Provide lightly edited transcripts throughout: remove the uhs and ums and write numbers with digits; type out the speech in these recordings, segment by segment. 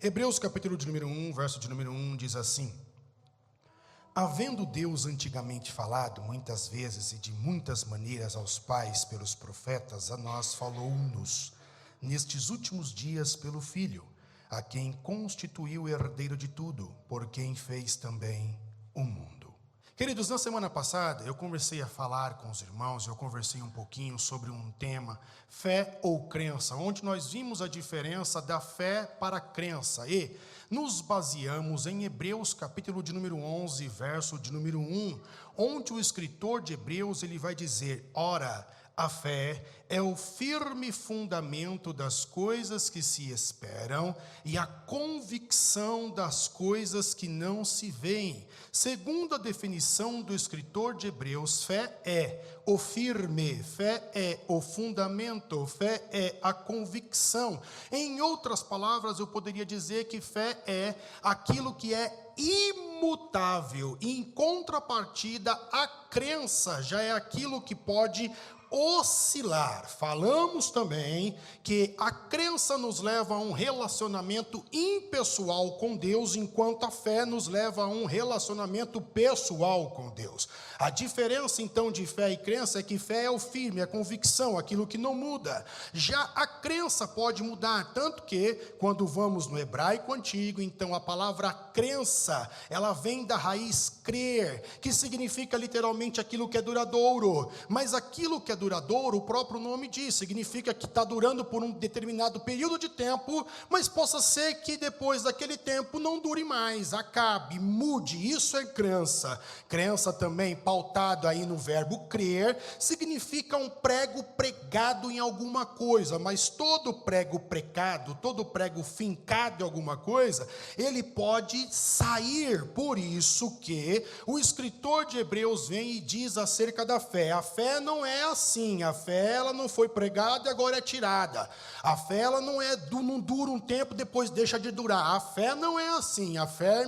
Hebreus capítulo de número 1, verso de número 1 diz assim: havendo Deus antigamente falado muitas vezes e de muitas maneiras aos pais pelos profetas, a nós falou-nos nestes últimos dias pelo Filho, a quem constituiu herdeiro de tudo, por quem fez também o mundo. Queridos, na semana passada eu conversei a falar com os irmãos, eu conversei um pouquinho sobre um tema, fé ou crença, onde nós vimos a diferença da fé para a crença e nos baseamos em Hebreus capítulo de número 11, verso de número 1, onde o escritor de Hebreus ele vai dizer: ora, a fé é o firme fundamento das coisas que se esperam e a convicção das coisas que não se veem. Segundo a definição do escritor de Hebreus, fé é o firme, fé é o fundamento, fé é a convicção. Em outras palavras, eu poderia dizer que fé é aquilo que é imutável. Em contrapartida, a crença já é aquilo que pode oscilar. Falamos também que a crença nos leva a um relacionamento impessoal com Deus, enquanto a fé nos leva a um relacionamento pessoal com Deus. A diferença então de fé e crença é que fé é o firme, a convicção, aquilo que não muda. Já a crença pode mudar, tanto que quando vamos no hebraico antigo, então a palavra crença, ela vem da raiz crer, que significa literalmente aquilo que é duradouro, mas aquilo que é duradouro, o próprio nome diz, significa que está durando por um determinado período de tempo, mas possa ser que depois daquele tempo não dure mais, acabe, mude. Isso é crença. Crença também, pautado aí no verbo crer, significa um prego pregado em alguma coisa, mas todo prego pregado, todo prego fincado em alguma coisa, ele pode sair. Por isso que o escritor de Hebreus vem e diz acerca da fé: a fé não é assim, a fé ela não foi pregada e agora é tirada. A fé ela não dura um tempo, depois deixa de durar. A fé não é assim. A fé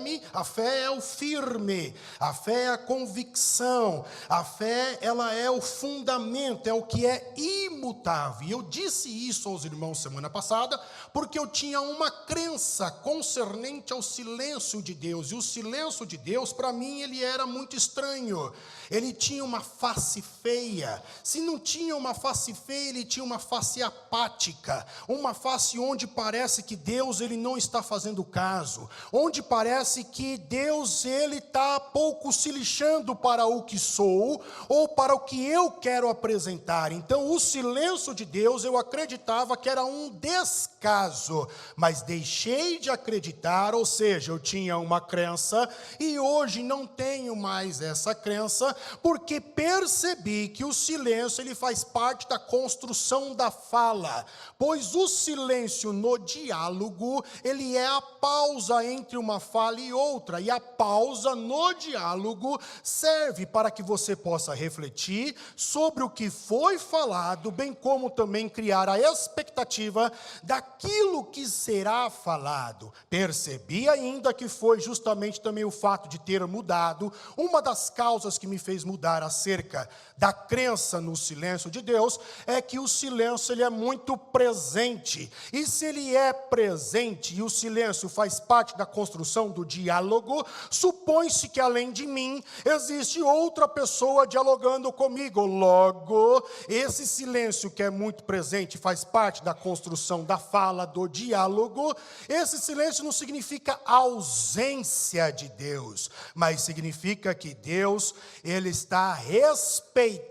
é o firme, a fé é a convicção, a fé ela é o fundamento, é o que é imutável. E eu disse isso aos irmãos semana passada, porque eu tinha uma crença concernente ao silêncio de Deus, e o silêncio de Deus para mim ele era muito estranho. Ele tinha uma face feia. Se não tinha uma face feia, ele tinha uma face apática, uma face onde parece que Deus ele não está fazendo caso, onde parece que Deus ele está pouco se lixando para o que sou ou para o que eu quero apresentar. Então o silêncio de Deus eu acreditava que era um descaso, mas deixei de acreditar, ou seja, eu tinha uma crença e hoje não tenho mais essa crença, porque percebi que o silêncio ele faz parte da construção da fala, pois o silêncio no diálogo, ele é a pausa entre uma fala e outra, e a pausa no diálogo serve para que você possa refletir sobre o que foi falado, bem como também criar a expectativa daquilo que será falado. Percebi ainda que foi justamente também o fato de ter mudado, uma das causas que me fez mudar acerca da crença no silêncio de Deus, é que o silêncio ele é muito presente, e se ele é presente e o silêncio faz parte da construção do diálogo, supõe-se que além de mim, existe outra pessoa dialogando comigo. Logo, esse silêncio que é muito presente, faz parte da construção da fala, do diálogo, esse silêncio não significa ausência de Deus, mas significa que Deus, ele está respeitando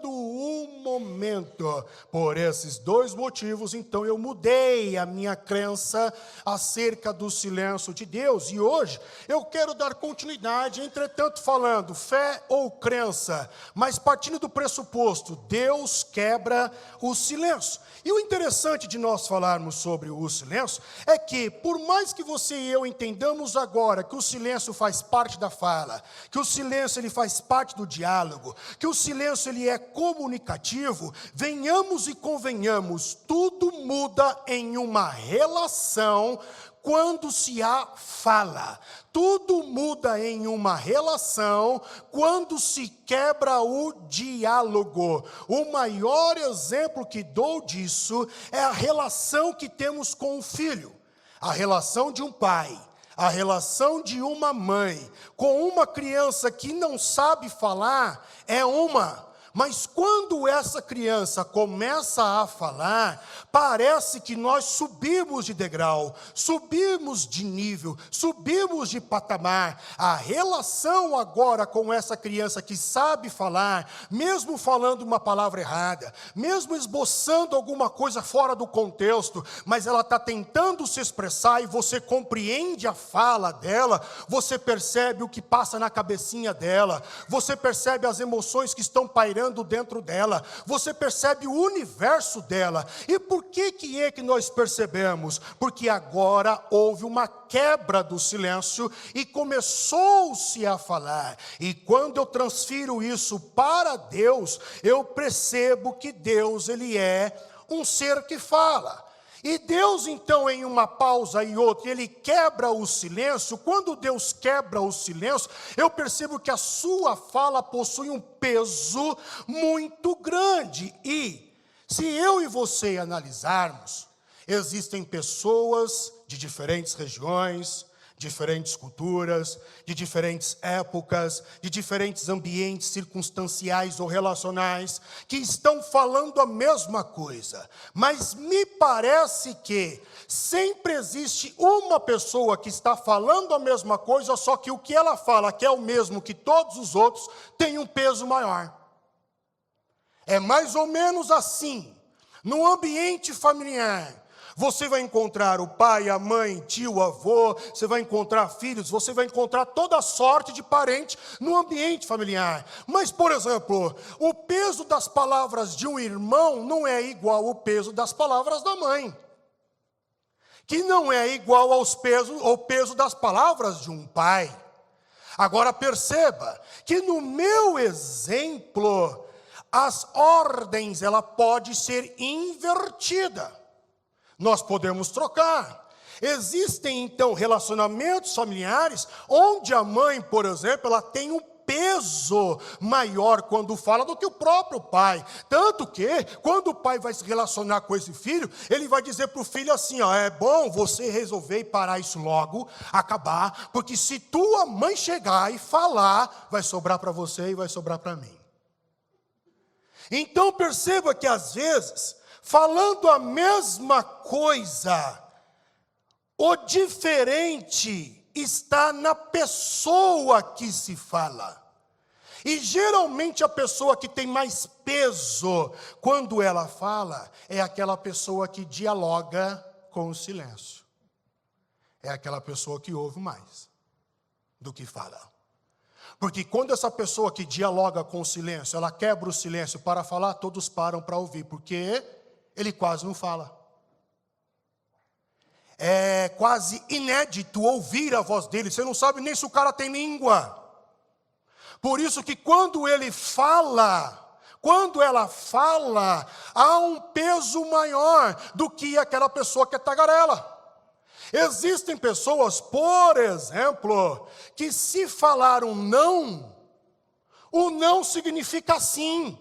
o momento. Por esses dois motivos, então eu mudei a minha crença acerca do silêncio de Deus, e hoje eu quero dar continuidade, entretanto falando fé ou crença, mas partindo do pressuposto, Deus quebra o silêncio. E o interessante de nós falarmos sobre o silêncio é que, por mais que você e eu entendamos agora que o silêncio faz parte da fala, que o silêncio ele faz parte do diálogo, que o silêncio ele é comunicativo, venhamos e convenhamos, tudo muda em uma relação quando se há fala. Tudo muda em uma relação quando se quebra o diálogo. O maior exemplo que dou disso é a relação que temos com o filho. A relação de um pai, a relação de uma mãe com uma criança que não sabe falar é uma. Mas quando essa criança começa a falar, parece que nós subimos de degrau, subimos de nível, subimos de patamar. A relação agora com essa criança que sabe falar, mesmo falando uma palavra errada, mesmo esboçando alguma coisa fora do contexto, mas ela está tentando se expressar e você compreende a fala dela, você percebe o que passa na cabecinha dela, você percebe as emoções que estão pairando dentro dela, você percebe o universo dela. E por que é que nós percebemos? Porque agora houve uma quebra do silêncio e começou-se a falar. E quando eu transfiro isso para Deus, eu percebo que Deus, ele é um ser que fala. E Deus, então, em uma pausa e outra, ele quebra o silêncio. Quando Deus quebra o silêncio, eu percebo que a sua fala possui um peso muito grande. E, se eu e você analisarmos, existem pessoas de diferentes regiões, diferentes culturas, de diferentes épocas, de diferentes ambientes circunstanciais ou relacionais, que estão falando a mesma coisa. Mas me parece que sempre existe uma pessoa que está falando a mesma coisa, só que o que ela fala, que é o mesmo que todos os outros, tem um peso maior. É mais ou menos assim, no ambiente familiar. Você vai encontrar o pai, a mãe, tio, avô, você vai encontrar filhos, você vai encontrar toda sorte de parente no ambiente familiar. Mas, por exemplo, o peso das palavras de um irmão não é igual ao peso das palavras da mãe, que não é igual ao peso das palavras de um pai. Agora perceba que no meu exemplo, as ordens, ela pode ser invertida. Nós podemos trocar. Existem, então, relacionamentos familiares onde a mãe, por exemplo, ela tem um peso maior quando fala do que o próprio pai. Tanto que, quando o pai vai se relacionar com esse filho, ele vai dizer para o filho assim, ó, é bom você resolver parar isso logo, acabar, porque se tua mãe chegar e falar, vai sobrar para você e vai sobrar para mim. Então, perceba que, às vezes, falando a mesma coisa, o diferente está na pessoa que se fala. E geralmente a pessoa que tem mais peso quando ela fala é aquela pessoa que dialoga com o silêncio. É aquela pessoa que ouve mais do que fala. Porque quando essa pessoa que dialoga com o silêncio, ela quebra o silêncio para falar, todos param para ouvir, porque ele quase não fala. É quase inédito ouvir a voz dele. Você não sabe nem se o cara tem língua. Por isso que quando ele fala, quando ela fala, há um peso maior do que aquela pessoa que é tagarela. Existem pessoas, por exemplo, que se falar um não, o não significa sim.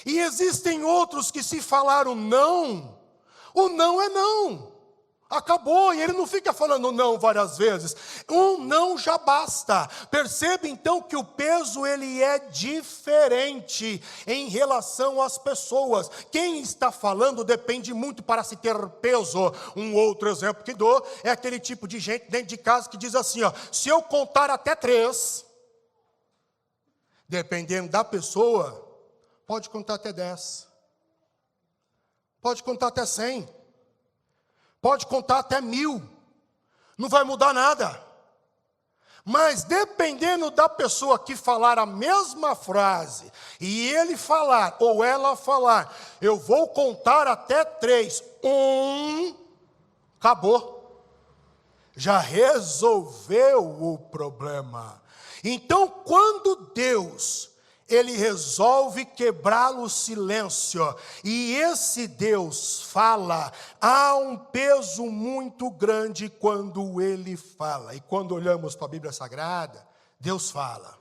E existem outros que se falar o não é não. Acabou, e ele não fica falando não várias vezes. Um não já basta. Percebe então que o peso ele é diferente em relação às pessoas. Quem está falando depende muito para se ter peso. Um outro exemplo que dou é aquele tipo de gente dentro de casa que diz assim, ó, se eu contar até 3, dependendo da pessoa, pode contar até 10. Pode contar até 100. Pode contar até 1000. Não vai mudar nada. Mas dependendo da pessoa que falar a mesma frase, e ele falar, ou ela falar, eu vou contar até 3. Acabou. Já resolveu o problema. Então, quando Deus ele resolve quebrar o silêncio, e esse Deus fala, há um peso muito grande quando ele fala. E quando olhamos para a Bíblia Sagrada, Deus fala,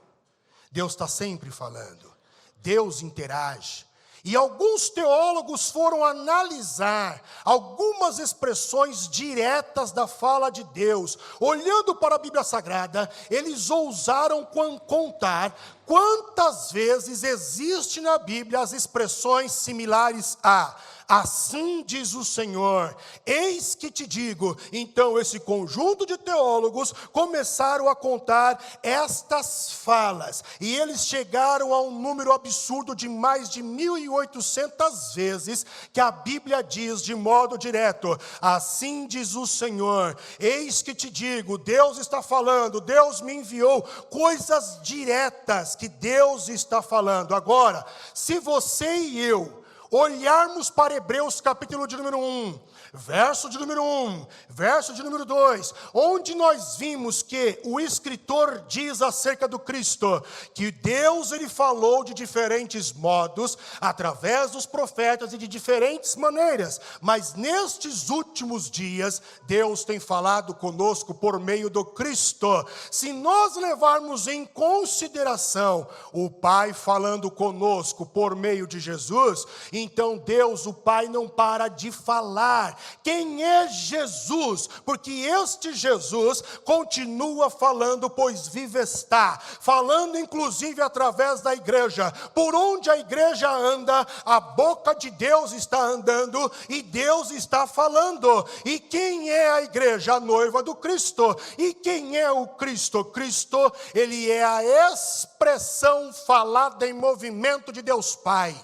Deus está sempre falando, Deus interage. E alguns teólogos foram analisar algumas expressões diretas da fala de Deus. Olhando para a Bíblia Sagrada, eles ousaram contar quantas vezes existe na Bíblia as expressões similares a assim diz o Senhor, eis que te digo. Então esse conjunto de teólogos começaram a contar estas falas, e eles chegaram a um número absurdo de mais de 1.800 vezes que a Bíblia diz de modo direto, assim diz o Senhor, eis que te digo. Deus está falando, Deus me enviou, coisas diretas que Deus está falando. Agora, se você e eu olharmos para Hebreus capítulo de número 1, verso de número 1, verso de número 2, onde nós vimos que o escritor diz acerca do Cristo, que Deus ele falou de diferentes modos, através dos profetas e de diferentes maneiras, mas nestes últimos dias, Deus tem falado conosco por meio do Cristo. Se nós levarmos em consideração o Pai falando conosco por meio de Jesus, então Deus, o Pai, não para de falar. Quem é Jesus? Porque este Jesus continua falando, pois vivo está, falando inclusive através da igreja. Por onde a igreja anda, a boca de Deus está andando e Deus está falando. E quem é a igreja? A noiva do Cristo. E quem é o Cristo? Cristo, ele é a expressão falada em movimento de Deus Pai.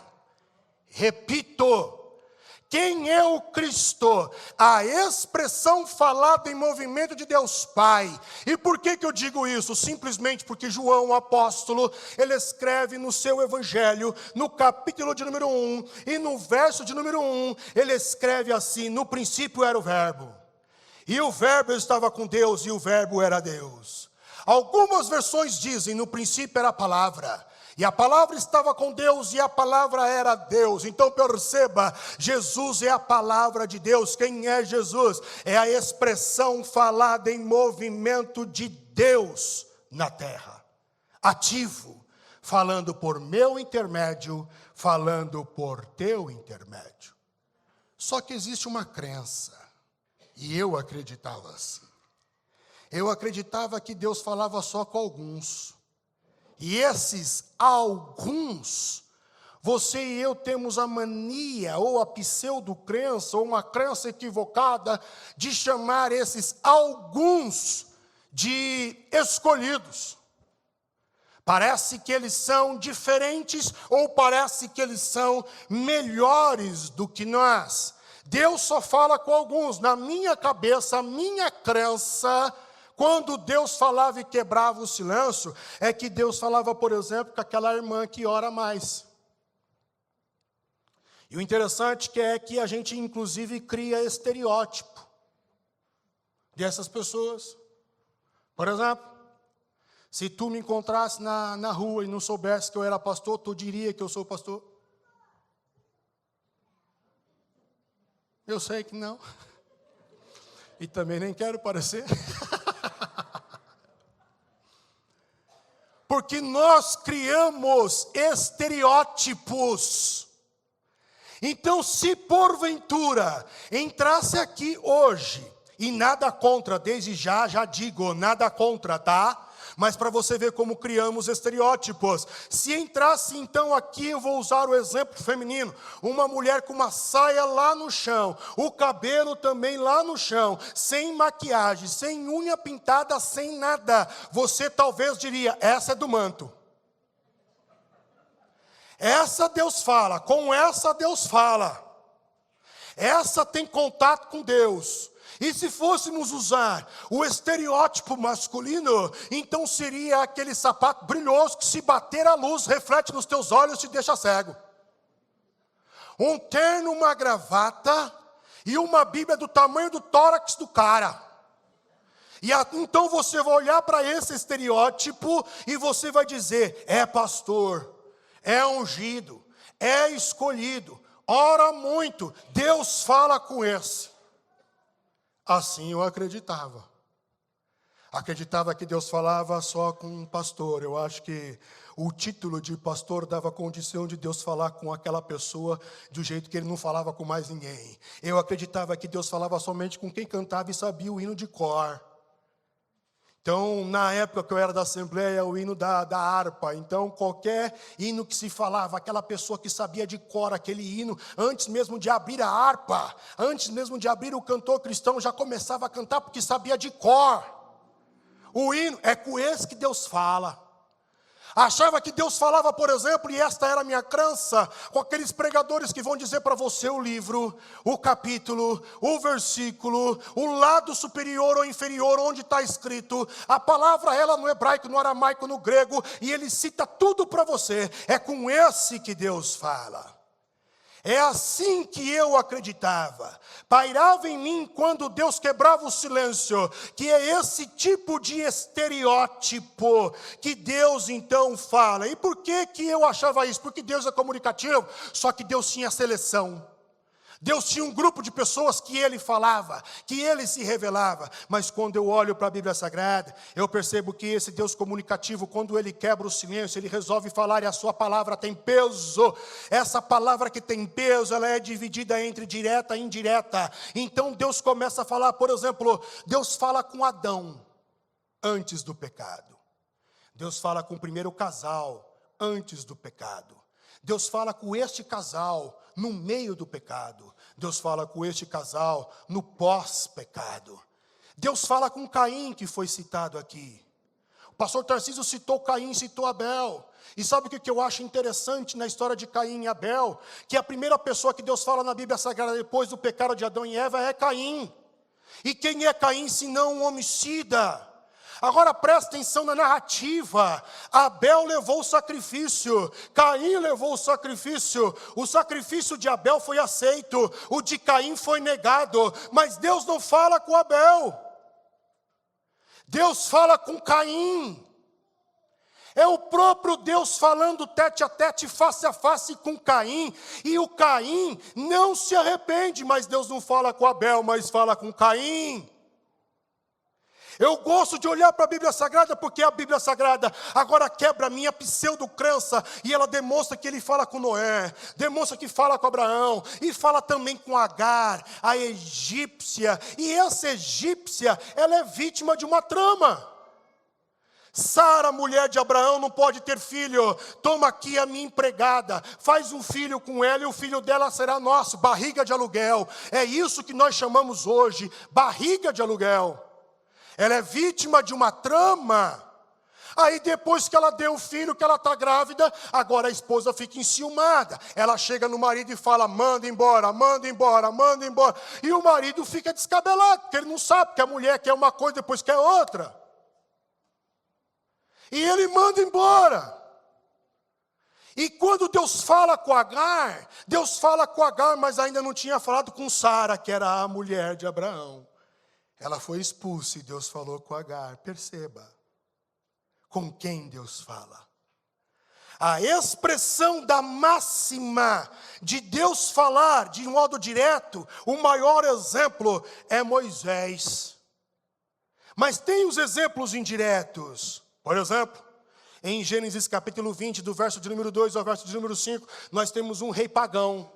Repito, quem é o Cristo? A expressão falada em movimento de Deus Pai. E por que eu digo isso? Simplesmente porque João, o apóstolo, ele escreve no seu evangelho, no capítulo de número 1, e no verso de número 1, ele escreve assim: no princípio era o verbo, e o verbo estava com Deus, e o verbo era Deus. Algumas versões dizem, no princípio era a palavra, e a palavra estava com Deus, e a palavra era Deus. Então perceba, Jesus é a palavra de Deus. Quem é Jesus? É a expressão falada em movimento de Deus na terra. Ativo, falando por meu intermédio, falando por teu intermédio. Só que existe uma crença, e eu acreditava assim. Eu acreditava que Deus falava só com alguns. E esses alguns, você e eu temos a mania, ou a pseudo-crença, ou uma crença equivocada, de chamar esses alguns de escolhidos. Parece que eles são diferentes, ou parece que eles são melhores do que nós. Deus só fala com alguns. Na minha cabeça, a minha crença, quando Deus falava e quebrava o silêncio, é que Deus falava, por exemplo, com aquela irmã que ora mais. E o interessante é que a gente, inclusive, cria estereótipo dessas pessoas. Por exemplo, se tu me encontrasse na rua e não soubesse que eu era pastor, tu diria que eu sou pastor? Eu sei que não. E também nem quero parecer. Porque nós criamos estereótipos. Então, se porventura entrasse aqui hoje, e nada contra, desde já digo, nada contra, tá? Mas para você ver como criamos estereótipos. Se entrasse então aqui, eu vou usar o exemplo feminino, uma mulher com uma saia lá no chão, o cabelo também lá no chão, sem maquiagem, sem unha pintada, sem nada, você talvez diria, essa é do manto. Essa Deus fala, com essa Deus fala. Essa tem contato com Deus. E se fôssemos usar o estereótipo masculino, então seria aquele sapato brilhoso que, se bater a luz, reflete nos teus olhos e te deixa cego. Um terno, uma gravata e uma Bíblia do tamanho do tórax do cara. E então você vai olhar para esse estereótipo e você vai dizer, é pastor, é ungido, é escolhido, ora muito, Deus fala com esse. Assim eu acreditava. Acreditava que Deus falava só com um pastor. Eu acho que o título de pastor dava condição de Deus falar com aquela pessoa de um jeito que ele não falava com mais ninguém. Eu acreditava que Deus falava somente com quem cantava e sabia o hino de cor. Então, na época que eu era da Assembleia, o hino da harpa. Então, qualquer hino que se falava, aquela pessoa que sabia de cor aquele hino, antes mesmo de abrir a harpa, antes mesmo de abrir o cantor cristão, já começava a cantar porque sabia de cor. O hino é com esse que Deus fala. Achava que Deus falava, por exemplo, e esta era a minha crença, com aqueles pregadores que vão dizer para você o livro, o capítulo, o versículo, o lado superior ou inferior, onde está escrito, a palavra ela no hebraico, no aramaico, no grego, e ele cita tudo para você. É com esse que Deus fala. É assim que eu acreditava. Pairava em mim quando Deus quebrava o silêncio, que é esse tipo de estereótipo que Deus então fala. E por que eu achava isso? Porque Deus é comunicativo, só que Deus tinha seleção. Deus tinha um grupo de pessoas que Ele falava, que Ele se revelava. Mas quando eu olho para a Bíblia Sagrada, eu percebo que esse Deus comunicativo, quando Ele quebra o silêncio, Ele resolve falar e a sua palavra tem peso. Essa palavra que tem peso, ela é dividida entre direta e indireta. Então Deus começa a falar, por exemplo, Deus fala com Adão antes do pecado. Deus fala com o primeiro casal antes do pecado. Deus fala com este casal no meio do pecado. Deus fala com este casal no pós-pecado. Deus fala com Caim, que foi citado aqui. O pastor Tarcísio citou Caim, citou Abel. E sabe o que eu acho interessante na história de Caim e Abel? Que a primeira pessoa que Deus fala na Bíblia Sagrada depois do pecado de Adão e Eva é Caim. E quem é Caim senão um homicida? Agora presta atenção na narrativa. Abel levou o sacrifício, Caim levou o sacrifício de Abel foi aceito, o de Caim foi negado, mas Deus não fala com Abel, Deus fala com Caim. É o próprio Deus falando tete a tete, face a face com Caim, e o Caim não se arrepende, mas Deus não fala com Abel, mas fala com Caim. Eu gosto de olhar para a Bíblia Sagrada, porque a Bíblia Sagrada agora quebra a minha pseudo-crença, e ela demonstra que ele fala com Noé, demonstra que fala com Abraão, e fala também com Agar, a egípcia, e essa egípcia, ela é vítima de uma trama. Sara, mulher de Abraão, não pode ter filho, toma aqui a minha empregada, faz um filho com ela e o filho dela será nosso, barriga de aluguel. É isso que nós chamamos hoje, barriga de aluguel. Ela é vítima de uma trama. Aí depois que ela deu o filho, que ela está grávida, agora a esposa fica enciumada. Ela chega no marido e fala, manda embora, manda embora, manda embora. E o marido fica descabelado, porque ele não sabe que a mulher quer uma coisa, depois quer outra. E ele manda embora. E quando Deus fala com Agar, mas ainda não tinha falado com Sara, que era a mulher de Abraão. Ela foi expulsa e Deus falou com Agar. Perceba com quem Deus fala. A expressão da máxima de Deus falar de um modo direto, o maior exemplo é Moisés. Mas tem os exemplos indiretos. Por exemplo, em Gênesis capítulo 20, do verso de número 2 ao verso de número 5, nós temos um rei pagão.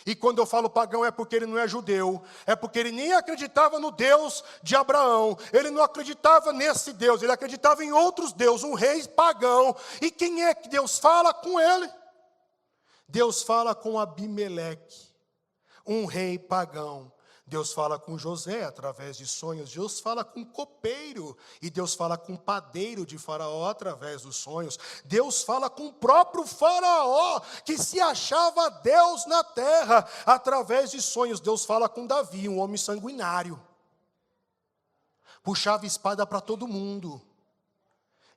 E quando eu falo pagão é porque ele não é judeu, é porque ele nem acreditava no Deus de Abraão, ele não acreditava nesse Deus, ele acreditava em outros deuses, um rei pagão. E quem é que Deus fala com ele? Deus fala com Abimeleque, um rei pagão. Deus fala com José através de sonhos, Deus fala com copeiro, e Deus fala com padeiro de Faraó através dos sonhos. Deus fala com o próprio Faraó, que se achava Deus na terra, através de sonhos. Deus fala com Davi, um homem sanguinário, puxava espada para todo mundo,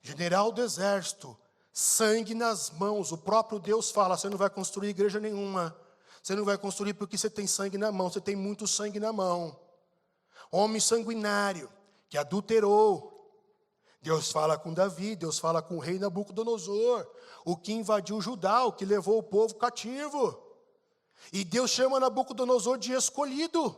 general do exército, sangue nas mãos. O próprio Deus fala, você não vai construir igreja nenhuma. Você não vai construir porque você tem sangue na mão, você tem muito sangue na mão. Homem sanguinário, que adulterou. Deus fala com Davi, Deus fala com o rei Nabucodonosor, o que invadiu Judá, o que levou o povo cativo. E Deus chama Nabucodonosor de escolhido.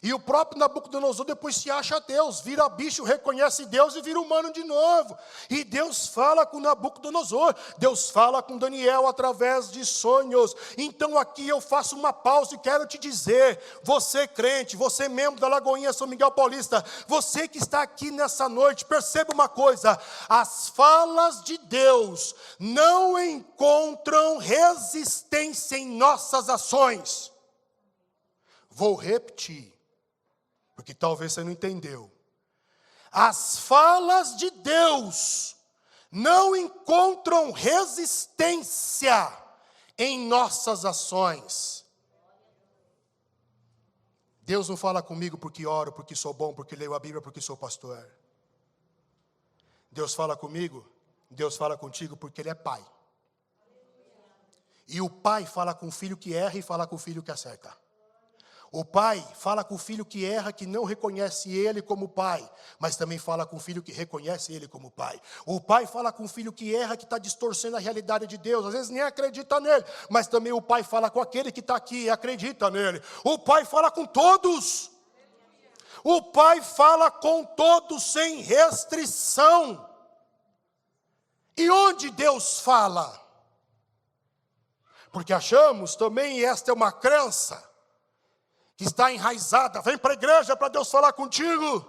E o próprio Nabucodonosor depois se acha Deus, vira bicho, reconhece Deus e vira humano de novo. E Deus fala com Nabucodonosor, Deus fala com Daniel através de sonhos. Então aqui eu faço uma pausa e quero te dizer, você crente, você membro da Lagoinha São Miguel Paulista, você que está aqui nessa noite, perceba uma coisa, as falas de Deus não encontram resistência em nossas ações. Vou repetir, porque talvez você não entendeu. As falas de Deus não encontram resistência em nossas ações. Deus não fala comigo porque oro, porque sou bom, porque leio a Bíblia, porque sou pastor. Deus fala comigo, Deus fala contigo porque Ele é pai. E o pai fala com o filho que erra e fala com o filho que acerta. O pai fala com o filho que erra, que não reconhece ele como pai, mas também fala com o filho que reconhece ele como pai. O pai fala com o filho que erra, que está distorcendo a realidade de Deus, às vezes nem acredita nele, mas também o pai fala com aquele que está aqui e acredita nele. O pai fala com todos. O pai fala com todos sem restrição. E onde Deus fala? Porque achamos também, e esta é uma crença, que está enraizada, vem para a igreja para Deus falar contigo.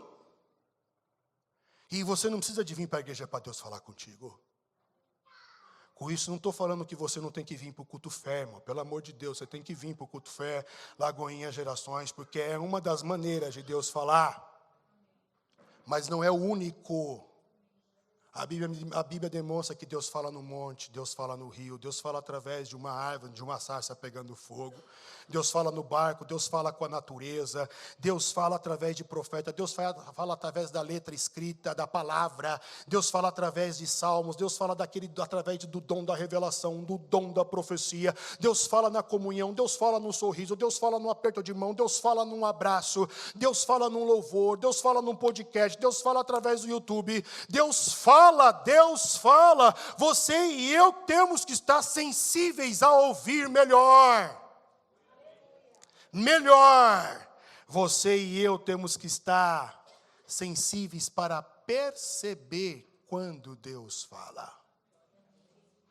E você não precisa de vir para a igreja para Deus falar contigo. Com isso não estou falando que você não tem que vir para o culto fé, irmão. Pelo amor de Deus, você tem que vir para o culto fé, Lagoinha Gerações, porque é uma das maneiras de Deus falar. Mas não é o único. A Bíblia demonstra que Deus fala no monte, Deus fala no rio, Deus fala através de uma árvore, de uma sarça pegando fogo. Deus fala no barco, Deus fala com a natureza, Deus fala através de profeta, Deus fala através da letra escrita, da palavra, Deus fala através de salmos, Deus fala através do dom da revelação, do dom da profecia, Deus fala na comunhão, Deus fala no sorriso, Deus fala no aperto de mão, Deus fala num abraço, Deus fala num louvor, Deus fala num podcast, Deus fala através do YouTube, Deus fala, você e eu temos que estar sensíveis a ouvir melhor. Você e eu temos que estar sensíveis para perceber quando Deus fala.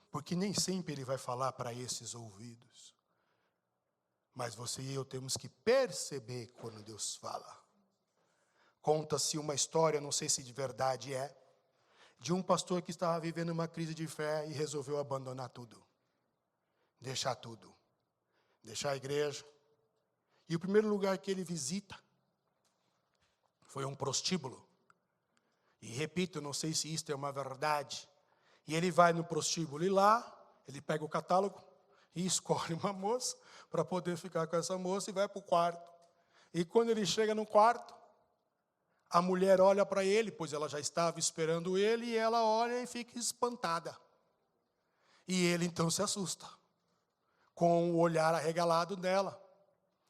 Porque nem sempre Ele vai falar para esses ouvidos. Mas você e eu temos que perceber quando Deus fala. Conta-se uma história, não sei se de verdade é, de um pastor que estava vivendo uma crise de fé e resolveu abandonar tudo. Deixar tudo. Deixar a igreja. E o primeiro lugar que ele visita foi um prostíbulo. E repito, não sei se isto é uma verdade. E ele vai no prostíbulo e lá, ele pega o catálogo e escolhe uma moça para poder ficar com essa moça e vai para o quarto. E quando ele chega no quarto, a mulher olha para ele, pois ela já estava esperando ele, e ela olha e fica espantada. E ele então se assusta, com o olhar arregalado dela,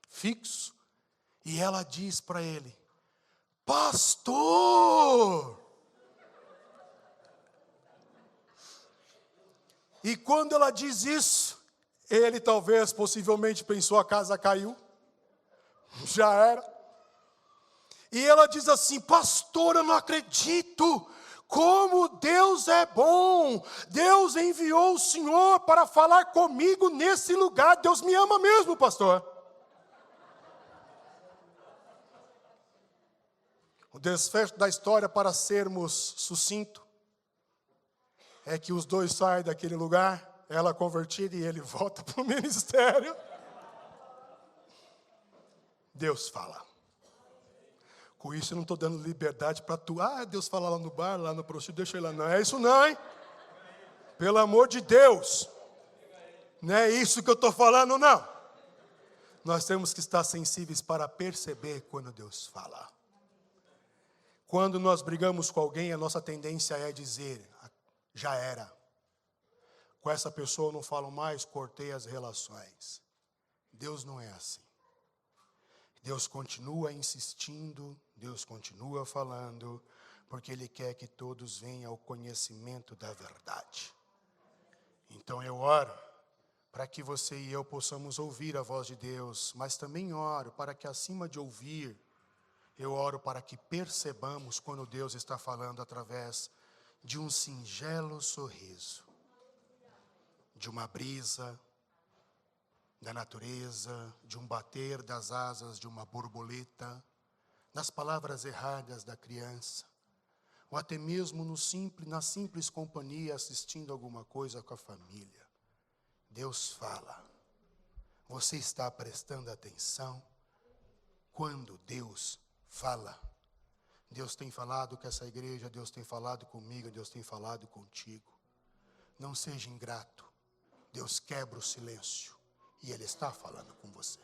fixo. E ela diz para ele: pastor! E quando ela diz isso, ele talvez, possivelmente pensou, a casa caiu, já era. E ela diz assim: pastor, eu não acredito, como Deus é bom, Deus enviou o Senhor para falar comigo nesse lugar, Deus me ama mesmo, pastor. O desfecho da história, para sermos sucinto, é que os dois saem daquele lugar, ela convertida e ele volta para o ministério. Deus fala. Com isso eu não estou dando liberdade para tu. Deus fala lá no bar, lá no prostíbulo, deixa ele lá. Não é isso não, hein? Pelo amor de Deus. Não é isso que eu estou falando, não. Nós temos que estar sensíveis para perceber quando Deus fala. Quando nós brigamos com alguém, a nossa tendência é dizer: já era. Com essa pessoa eu não falo mais, cortei as relações. Deus não é assim. Deus continua insistindo, Deus continua falando, porque Ele quer que todos venham ao conhecimento da verdade. Então eu oro para que você e eu possamos ouvir a voz de Deus, mas também oro para que, acima de ouvir, eu oro para que percebamos quando Deus está falando através de um singelo sorriso, de uma brisa da natureza, de um bater das asas de uma borboleta, nas palavras erradas da criança, ou até mesmo na simples companhia assistindo alguma coisa com a família. Deus fala. Você está prestando atenção quando Deus fala? Deus tem falado com essa igreja, Deus tem falado comigo, Deus tem falado contigo. Não seja ingrato. Deus quebra o silêncio e Ele está falando com você.